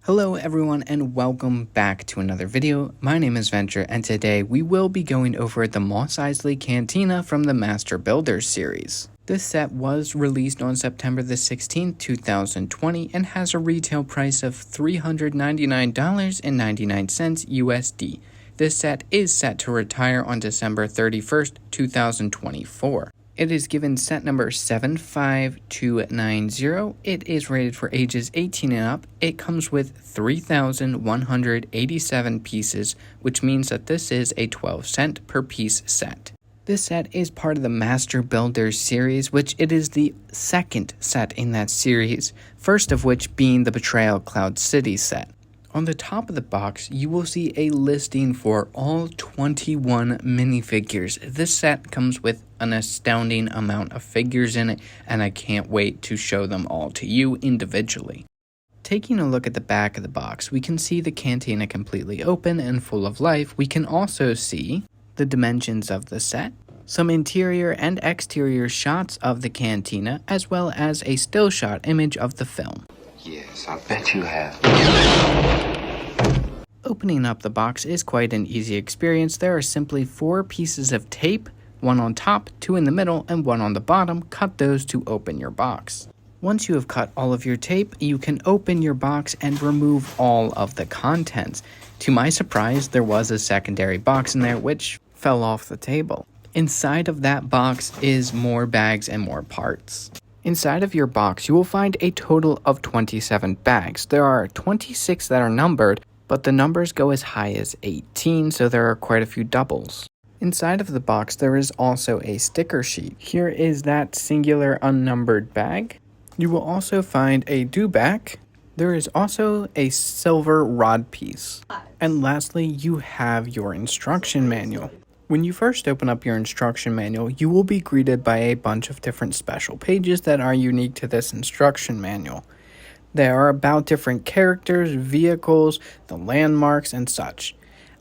Hello everyone and welcome back to another video. My name is Venture and today we will be going over the Mos Eisley Cantina from the Master Builders series. This set was released on September the 16th, 2020 and has a retail price of $399.99 USD. This set is set to retire on December 31st, 2024. It is given set number 75290. It is rated for ages 18 and up. It comes with 3,187 pieces, which means that this is a 12-cent per piece set. This set is part of the Master Builders series, which it is the second set in that series, first of which being the Betrayal Cloud City set. On the top of the box, you will see a listing for all 21 minifigures. This set comes with an astounding amount of figures in it, and I can't wait to show them all to you individually. Taking a look at the back of the box, we can see the cantina completely open and full of life. We can also see the dimensions of the set, some interior and exterior shots of the cantina, as well as a still shot image of the film. Yes, I bet you have. Opening up the box is quite an easy experience. There are simply 4 pieces of tape, one on top, 2 in the middle, and 1 on the bottom. Cut those to open your box. Once you have cut all of your tape, you can open your box and remove all of the contents. To my surprise, there was a secondary box in there which fell off the table. Inside of that box is more bags and more parts. Inside of your box, you will find a total of 27 bags. There are 26 that are numbered, but the numbers go as high as 18, so there are quite a few doubles. Inside of the box, there is also a sticker sheet. Here is that singular unnumbered bag. You will also find a Dewback. There is also a silver rod piece. And lastly, you have your instruction manual. When you first open up your instruction manual, you will be greeted by a bunch of different special pages that are unique to this instruction manual. They are about different characters, vehicles, the landmarks, and such.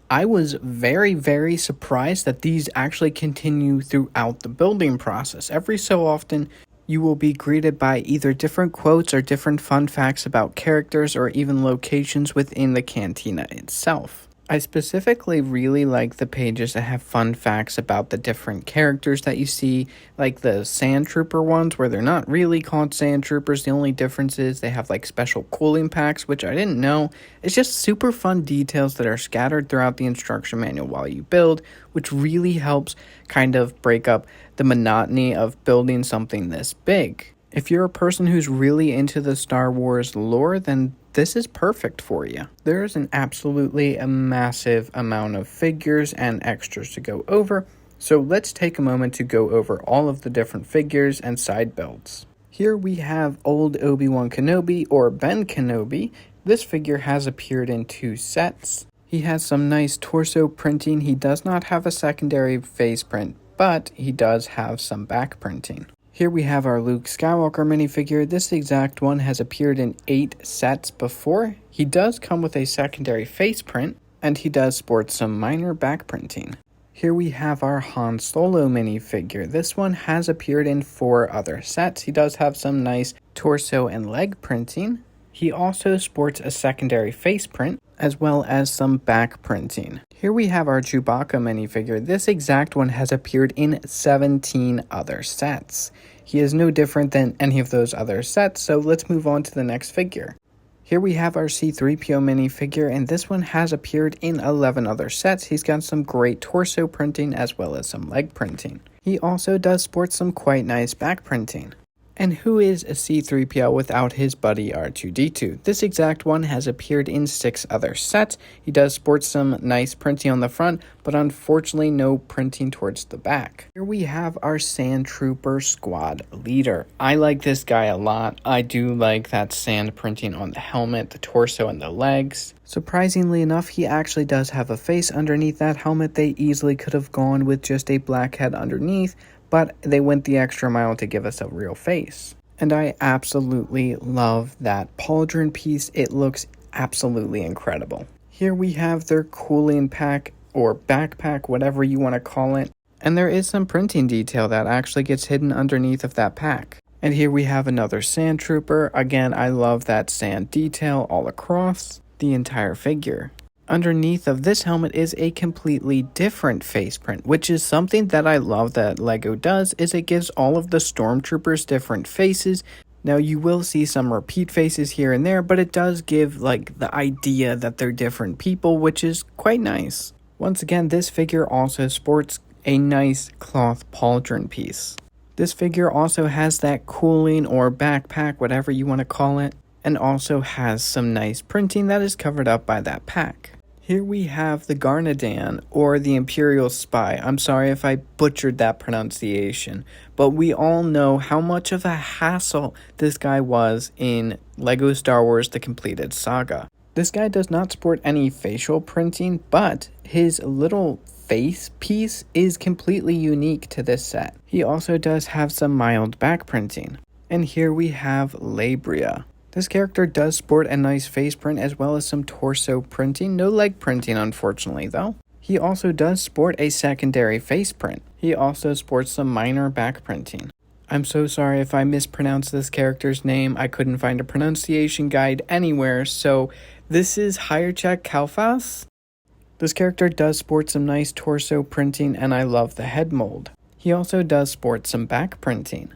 I was very surprised that these actually continue throughout the building process. Every so often, you will be greeted by either different quotes or different fun facts about characters or even locations within the cantina itself. I specifically really like the pages that have fun facts about the different characters that you see, like the Sandtrooper ones where they're not really called Sandtroopers. The only difference is they have like special cooling packs, which I didn't know. It's just super fun details that are scattered throughout the instruction manual while you build, which really helps kind of break up the monotony of building something this big. If you're a person who's really into the Star Wars lore, then this is perfect for you. There is an absolutely massive amount of figures and extras to go over, so let's take a moment to go over all of the different figures and side builds. Here we have old Obi-Wan Kenobi, or Ben Kenobi. This figure has appeared in 2 sets. He has some nice torso printing. He does not have a secondary face print, but he does have some back printing. Here we have our Luke Skywalker minifigure. This exact one has appeared in 8 sets before. He does come with a secondary face print, and he does sport some minor back printing. Here we have our Han Solo minifigure. This one has appeared in 4 other sets. He does have some nice torso and leg printing. He also sports a secondary face print, as well as some back printing. Here we have our Chewbacca minifigure. This exact one has appeared in 17 other sets. He is no different than any of those other sets, so let's move on to the next figure. Here we have our C-3PO minifigure, and this one has appeared in 11 other sets. He's got some great torso printing as well as some leg printing. He also does sport some quite nice back printing. And who is a C-3PO without his buddy R2-D2? This exact one has appeared in 6 other sets. He does sport some nice printing on the front, but unfortunately no printing towards the back. Here we have our Sandtrooper squad leader. I like this guy a lot. I do like that sand printing on the helmet, the torso, and the legs. Surprisingly enough, he actually does have a face underneath that helmet. They easily could have gone with just a black head underneath, but they went the extra mile to give us a real face. And I absolutely love that pauldron piece. It looks absolutely incredible. Here we have their cooling pack or backpack, whatever you want to call it. And there is some printing detail that actually gets hidden underneath of that pack. And here we have another Sandtrooper. Again, I love that sand detail all across the entire figure. Underneath of this helmet is a completely different face print, which is something that I love that LEGO does, is it gives all of the Stormtroopers different faces. Now you will see some repeat faces here and there, but it does give like the idea that they're different people, which is quite nice. Once again, this figure also sports a nice cloth pauldron piece. This figure also has that cooling or backpack, whatever you want to call it, and also has some nice printing that is covered up by that pack. Here we have the Garindan, or the Imperial Spy. I'm sorry if I butchered that pronunciation, but we all know how much of a hassle this guy was in LEGO Star Wars The Completed Saga. This guy does not sport any facial printing, but his little face piece is completely unique to this set. He also does have some mild back printing. And here we have Labria. This character does sport a nice face print as well as some torso printing, no leg printing unfortunately though. He also does sport a secondary face print. He also sports some minor back printing. I'm so sorry if I mispronounced this character's name. I couldn't find a pronunciation guide anywhere, so this is Hrchek Kal Fas. This character does sport some nice torso printing and I love the head mold. He also does sport some back printing.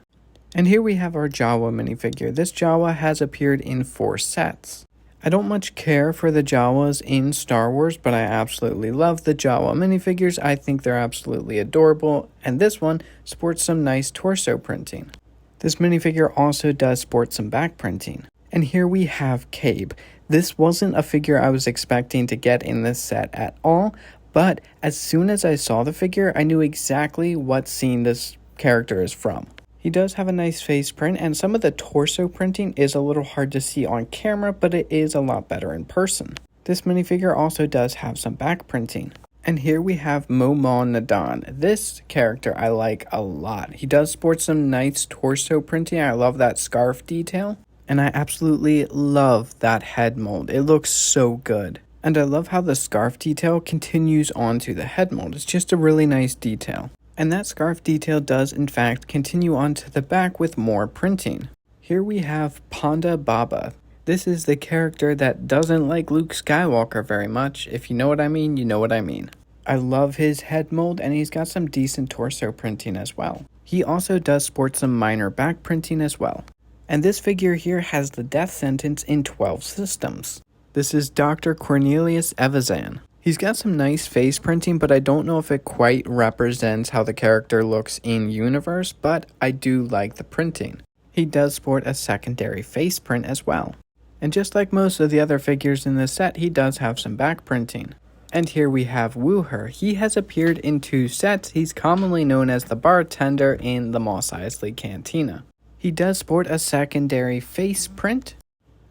And here we have our Jawa minifigure. This Jawa has appeared in 4 sets. I don't much care for the Jawas in Star Wars, but I absolutely love the Jawa minifigures. I think they're absolutely adorable, and this one sports some nice torso printing. This minifigure also does sport some back printing. And here we have Kabe. This wasn't a figure I was expecting to get in this set at all, but as soon as I saw the figure, I knew exactly what scene this character is from. He does have a nice face print, and some of the torso printing is a little hard to see on camera, but it is a lot better in person. This minifigure also does have some back printing. And here we have Momaw Nadon. This character I like a lot. He does sport some nice torso printing. I love that scarf detail. And I absolutely love that head mold. It looks so good. And I love how the scarf detail continues onto the head mold. It's just a really nice detail. And that scarf detail does in fact continue onto the back with more printing. Here we have Ponda Baba. This is the character that doesn't like Luke Skywalker very much. If you know what I mean, you know what I mean. I love his head mold and he's got some decent torso printing as well. He also does sport some minor back printing as well. And this figure here has the death sentence in 12 systems. This is Dr. Cornelius Evazan. He's got some nice face printing, but I don't know if it quite represents how the character looks in universe, but I do like the printing. He does sport a secondary face print as well. And just like most of the other figures in this set, he does have some back printing. And here we have Wuher. He has appeared in 2 sets. He's commonly known as the bartender in the Mos Eisley Cantina. He does sport a secondary face print,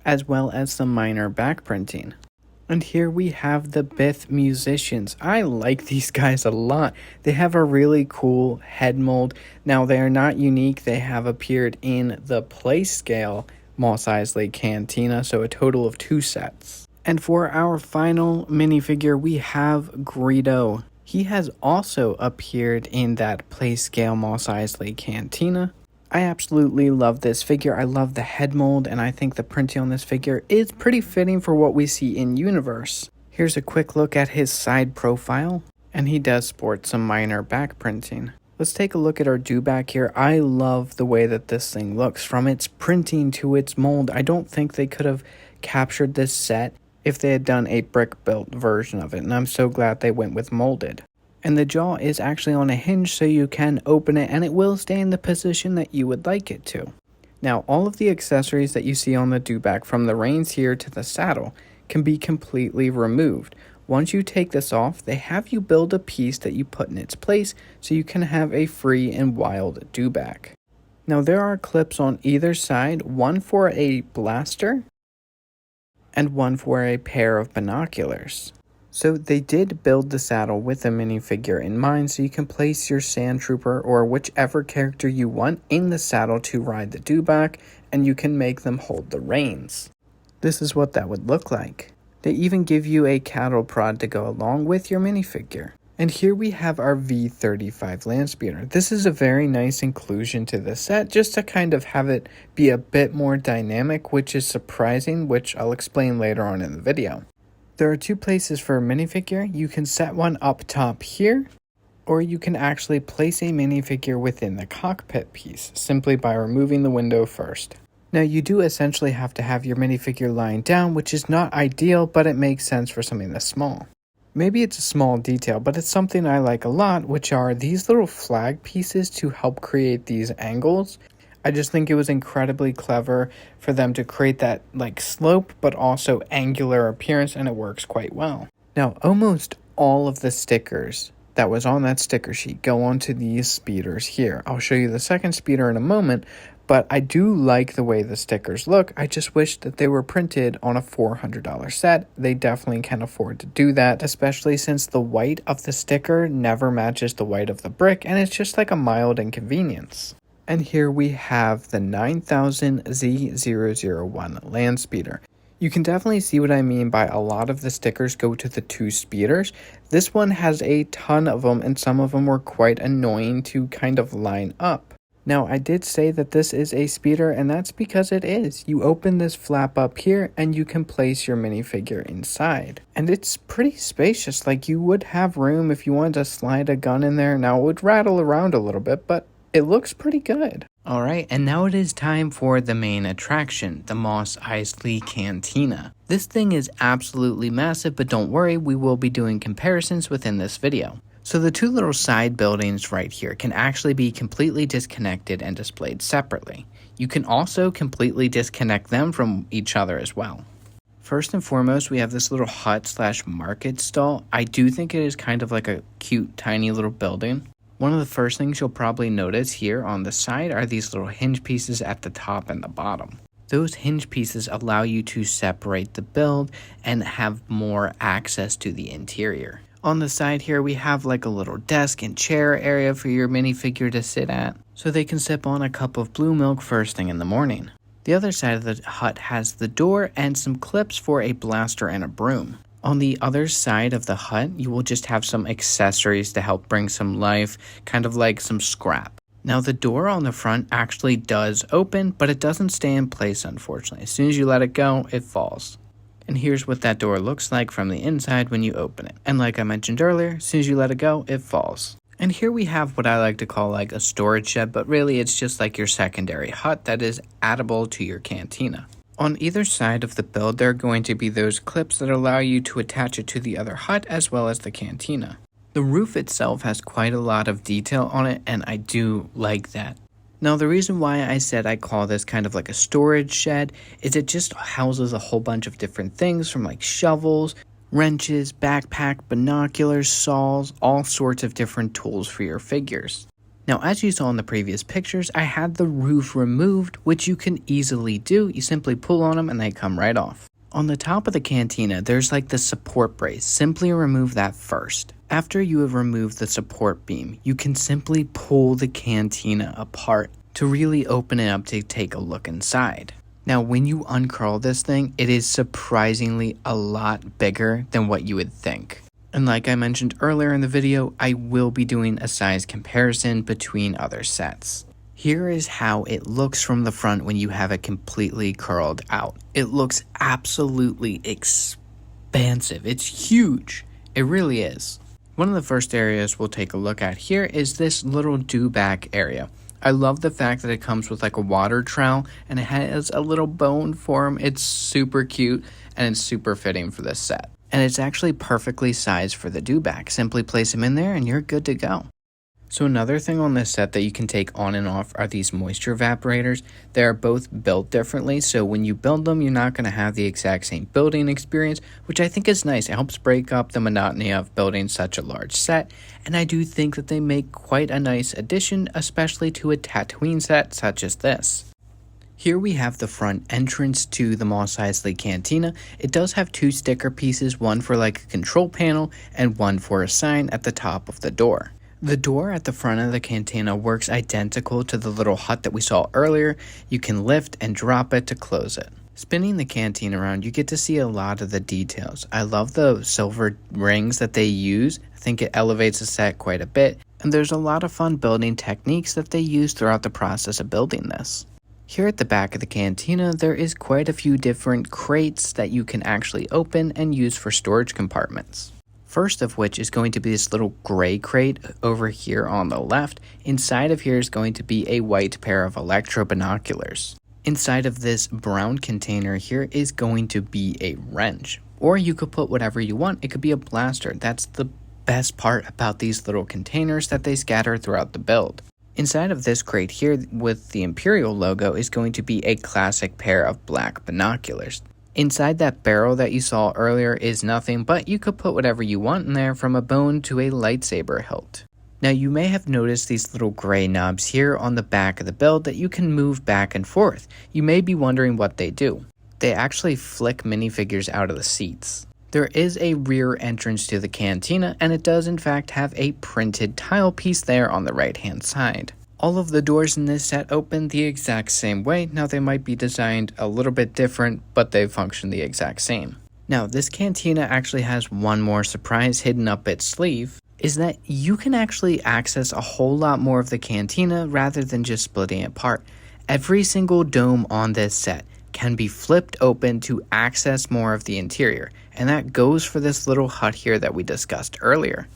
as well as some minor back printing. And here we have the Bith Musicians. I like these guys a lot. They have a really cool head mold. Now, they are not unique. They have appeared in the play scale Mos Eisley Cantina, so a total of 2 sets. And for our final minifigure, we have Greedo. He has also appeared in that play scale Mos Eisley Cantina. I absolutely love this figure. I love the head mold, and I think the printing on this figure is pretty fitting for what we see in universe. Here's a quick look at his side profile, and he does sport some minor back printing. Let's take a look at our Dewback here. I love the way that this thing looks, from its printing to its mold. I don't think they could have captured this set if they had done a brick-built version of it, and I'm so glad they went with molded. And the jaw is actually on a hinge, so you can open it and it will stay in the position that you would like it to. Now, all of the accessories that you see on the Dewback, from the reins here to the saddle, can be completely removed. Once you take this off, they have you build a piece that you put in its place so you can have a free and wild Dewback. Now, there are clips on either side, one for a blaster and one for a pair of binoculars. So they did build the saddle with a minifigure in mind, so you can place your Sandtrooper or whichever character you want in the saddle to ride the Dewback, and you can make them hold the reins. This is what that would look like. They even give you a cattle prod to go along with your minifigure. And here we have our V35 Landspeeder. This is a very nice inclusion to the set, just to kind of have it be a bit more dynamic, which is surprising, which I'll explain later on in the video. There are two places for a minifigure. You can set one up top here, or you can actually place a minifigure within the cockpit piece, simply by removing the window first. Now you do essentially have to have your minifigure lying down, which is not ideal, but it makes sense for something this small. Maybe it's a small detail, but it's something I like a lot, which are these little flag pieces to help create these angles. I just think it was incredibly clever for them to create that like slope, but also angular appearance, and it works quite well. Now, almost all of the stickers that was on that sticker sheet go onto these speeders here. I'll show you the second speeder in a moment, but I do like the way the stickers look. I just wish that they were printed on a $400 set. They definitely can afford to do that, especially since the white of the sticker never matches the white of the brick, and it's just like a mild inconvenience. And here we have the 9000Z001 Landspeeder. You can definitely see what I mean by a lot of the stickers go to the two speeders. This one has a ton of them, and some of them were quite annoying to kind of line up. Now, I did say that this is a speeder, and that's because it is. You open this flap up here, and you can place your minifigure inside. And it's pretty spacious, like you would have room if you wanted to slide a gun in there. Now, it would rattle around a little bit, but it looks pretty good. Alright, and now it is time for the main attraction, the Mos Eisley Cantina. This thing is absolutely massive, but don't worry, we will be doing comparisons within this video. So the two little side buildings right here can actually be completely disconnected and displayed separately. You can also completely disconnect them from each other as well. First and foremost, we have this little hut slash market stall. I do think it is kind of like a cute, tiny little building. One of the first things you'll probably notice here on the side are these little hinge pieces at the top and the bottom. Those hinge pieces allow you to separate the build and have more access to the interior. On the side here, we have like a little desk and chair area for your minifigure to sit at, so they can sip on a cup of blue milk first thing in the morning. The other side of the hut has the door and some clips for a blaster and a broom. On the other side of the hut, you will just have some accessories to help bring some life, kind of like some scrap. Now the door on the front actually does open, but it doesn't stay in place, unfortunately. As soon as you let it go, it falls. And here's what that door looks like from the inside when you open it. And like I mentioned earlier, as soon as you let it go, it falls. And here we have what I like to call like a storage shed, but really it's just like your secondary hut that is addable to your cantina. On either side of the build, there are going to be those clips that allow you to attach it to the other hut as well as the cantina. The roof itself has quite a lot of detail on it, and I do like that. Now, the reason why I said I call this kind of like a storage shed is it just houses a whole bunch of different things, from like shovels, wrenches, backpack, binoculars, saws, all sorts of different tools for your figures. Now, as you saw in the previous pictures, I had the roof removed, which you can easily do. You simply pull on them and they come right off. On the top of the cantina, there's like the support brace. Simply remove that first. After you have removed the support beam, you can simply pull the cantina apart to really open it up to take a look inside. Now, when you uncurl this thing, it is surprisingly a lot bigger than what you would think. And like I mentioned earlier in the video, I will be doing a size comparison between other sets. Here is how it looks from the front when you have it completely curled out. It looks absolutely expansive. It's huge. It really is. One of the first areas we'll take a look at here is this little dewback area. I love the fact that it comes with like a water trowel and it has a little bone form. It's super cute and it's super fitting for this set. And it's actually perfectly sized for the dewback. Simply place them in there and you're good to go. So another thing on this set that you can take on and off are these moisture evaporators. They are both built differently, so when you build them, you're not going to have the exact same building experience, which I think is nice. It helps break up the monotony of building such a large set, and I do think that they make quite a nice addition, especially to a Tatooine set such as this. Here we have the front entrance to the Mos Eisley Cantina. It does have two sticker pieces, one for like a control panel and one for a sign at the top of the door. The door at the front of the cantina works identical to the little hut that we saw earlier. You can lift and drop it to close it. Spinning the canteen around, you get to see a lot of the details. I love the silver rings that they use. I think it elevates the set quite a bit, and there's a lot of fun building techniques that they use throughout the process of building this. Here at the back of the cantina, there is quite a few different crates that you can actually open and use for storage compartments. First of which is going to be this little gray crate over here on the left. Inside of here is going to be a white pair of electro binoculars. Inside of this brown container here is going to be a wrench, or you could put whatever you want. It could be a blaster. That's the best part about these little containers that they scatter throughout the build. Inside of this crate here with the Imperial logo is going to be a classic pair of black binoculars. Inside that barrel that you saw earlier is nothing, but you could put whatever you want in there, from a bone to a lightsaber hilt. Now you may have noticed these little gray knobs here on the back of the build that you can move back and forth. You may be wondering what they do. They actually flick minifigures out of the seats. There is a rear entrance to the cantina, and it does in fact have a printed tile piece there on the right hand side. All of the doors in this set open the exact same way. Now they might be designed a little bit different, but they function the exact same. Now this cantina actually has one more surprise hidden up its sleeve, is that you can actually access a whole lot more of the cantina rather than just splitting it apart. Every single dome on this set can be flipped open to access more of the interior, and that goes for this little hut here that we discussed earlier.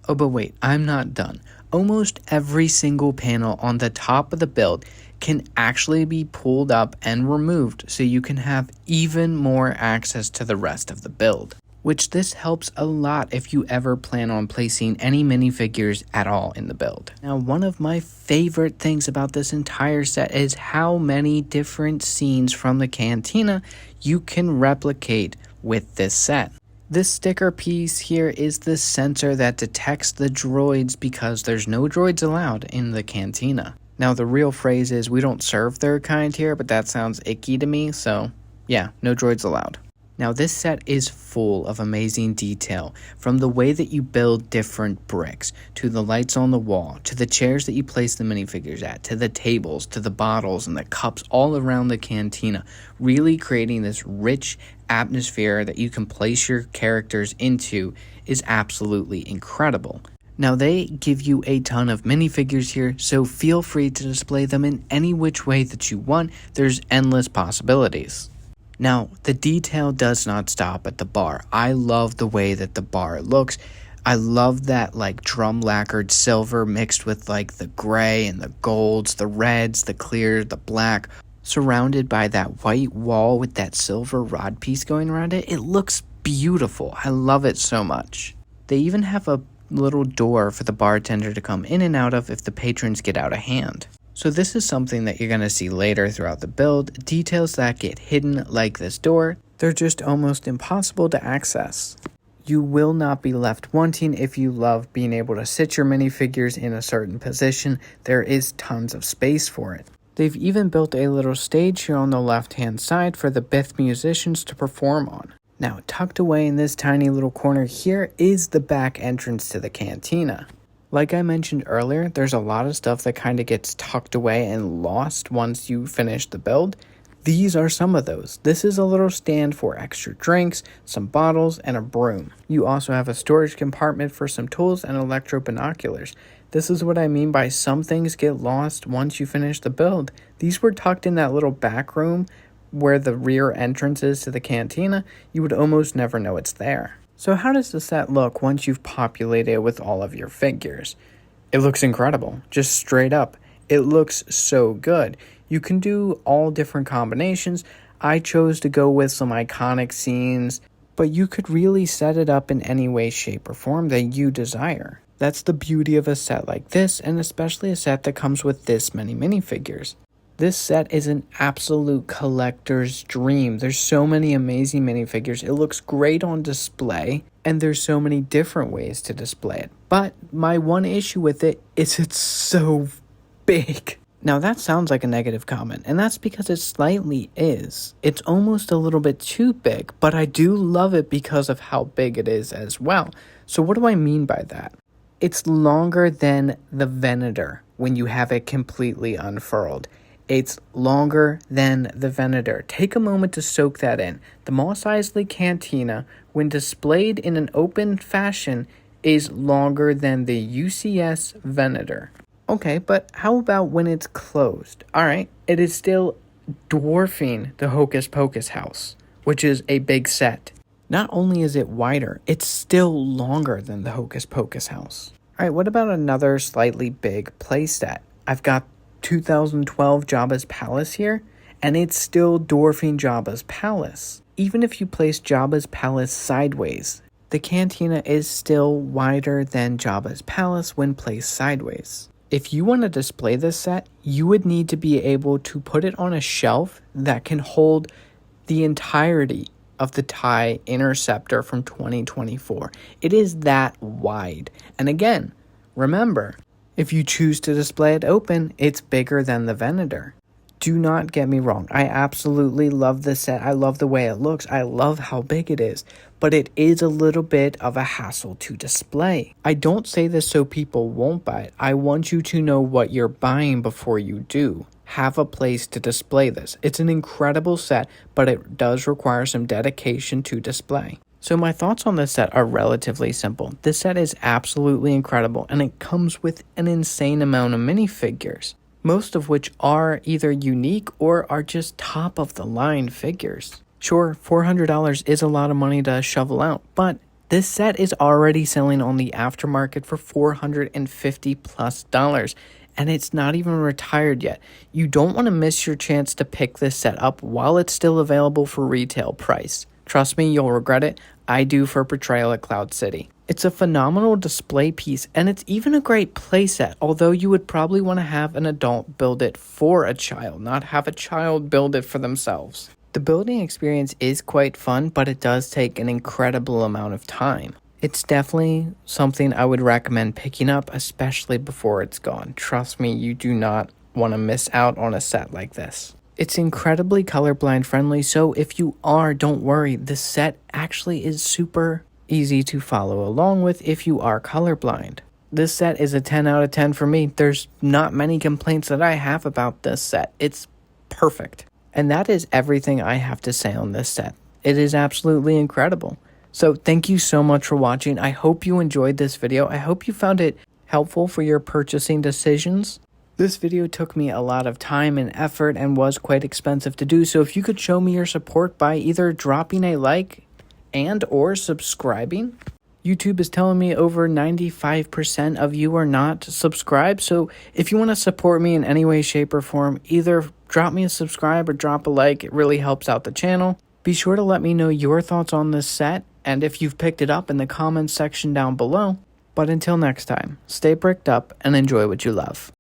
Oh, but wait, I'm not done. Almost every single panel on the top of the build can actually be pulled up and removed, so you can have even more access to the rest of the build. Which this helps a lot if you ever plan on placing any minifigures at all in the build. Now, one of my favorite things about this entire set is how many different scenes from the cantina you can replicate with this set. This sticker piece here is the sensor that detects the droids because there's no droids allowed in the cantina. Now, the real phrase is we don't serve their kind here, but that sounds icky to me, so yeah, no droids allowed. Now this set is full of amazing detail, from the way that you build different bricks, to the lights on the wall, to the chairs that you place the minifigures at, to the tables, to the bottles and the cups all around the cantina, really creating this rich atmosphere that you can place your characters into is absolutely incredible. Now they give you a ton of minifigures here, so feel free to display them in any which way that you want. There's endless possibilities. Now, the detail does not stop at the bar. I love the way that the bar looks. I love that like drum lacquered silver mixed with like the gray and the golds, the reds, the clear, the black, surrounded by that white wall with that silver rod piece going around it. It looks beautiful. I love it so much. They even have a little door for the bartender to come in and out of if the patrons get out of hand. So this is something that you're going to see later throughout the build. Details that get hidden, like this door, they're just almost impossible to access. You will not be left wanting if you love being able to sit your minifigures in a certain position. There is tons of space for it. They've even built a little stage here on the left hand side for the Bith Musicians to perform on. Now, tucked away in this tiny little corner here is the back entrance to the cantina. Like I mentioned earlier, there's a lot of stuff that kind of gets tucked away and lost once you finish the build. These are some of those. This is a little stand for extra drinks, some bottles, and a broom. You also have a storage compartment for some tools and electro binoculars. This is what I mean by some things get lost once you finish the build. These were tucked in that little back room where the rear entrance is to the cantina. You would almost never know it's there. So how does the set look once you've populated it with all of your figures? It looks incredible, just straight up. It looks so good. You can do all different combinations. I chose to go with some iconic scenes, but you could really set it up in any way, shape, or form that you desire. That's the beauty of a set like this, and especially a set that comes with this many minifigures. This set is an absolute collector's dream. There's so many amazing minifigures. It looks great on display, and there's so many different ways to display it. But my one issue with it is it's so big. Now that sounds like a negative comment, and that's because it slightly is. It's almost a little bit too big, but I do love it because of how big it is as well. So what do I mean by that? It's longer than the Venator when you have it completely unfurled. It's longer than the Venator. Take a moment to soak that in. The Mos Eisley Cantina, when displayed in an open fashion, is longer than the UCS Venator. Okay, but how about when it's closed? Alright, it is still dwarfing the Hocus Pocus house, which is a big set. Not only is it wider, it's still longer than the Hocus Pocus house. Alright, what about another slightly big playset? I've got 2012 Jabba's Palace here, and it's still dwarfing Jabba's Palace. Even if you place Jabba's Palace sideways, the Cantina is still wider than Jabba's Palace when placed sideways. If you want to display this set, you would need to be able to put it on a shelf that can hold the entirety of the TIE Interceptor from 2024. It is that wide. And again, remember, if you choose to display it open, it's bigger than the Venator. Do not get me wrong. I absolutely love this set. I love the way it looks. I love how big it is. But it is a little bit of a hassle to display. I don't say this so people won't buy it. I want you to know what you're buying before you do. Have a place to display this. It's an incredible set, but it does require some dedication to display. So my thoughts on this set are relatively simple. This set is absolutely incredible, and it comes with an insane amount of minifigures, most of which are either unique or are just top of the line figures. Sure, $400 is a lot of money to shovel out, but this set is already selling on the aftermarket for $450+, and it's not even retired yet. You don't want to miss your chance to pick this set up while it's still available for retail price. Trust me, you'll regret it. I do for Portrayal at Cloud City. It's a phenomenal display piece, and it's even a great playset, although you would probably want to have an adult build it for a child, not have a child build it for themselves. The building experience is quite fun, but it does take an incredible amount of time. It's definitely something I would recommend picking up, especially before it's gone. Trust me, you do not want to miss out on a set like this. It's incredibly colorblind friendly, so if you are, don't worry. The set actually is super easy to follow along with if you are colorblind. This set is a 10 out of 10 for me. There's not many complaints that I have about this set. It's perfect. And that is everything I have to say on this set. It is absolutely incredible. So thank you so much for watching. I hope you enjoyed this video. I hope you found it helpful for your purchasing decisions. This video took me a lot of time and effort and was quite expensive to do, so if you could show me your support by either dropping a like and or subscribing. YouTube is telling me over 95% of you are not subscribed, so if you want to support me in any way, shape, or form, either drop me a subscribe or drop a like. It really helps out the channel. Be sure to let me know your thoughts on this set, and if you've picked it up in the comments section down below. But until next time, stay bricked up and enjoy what you love.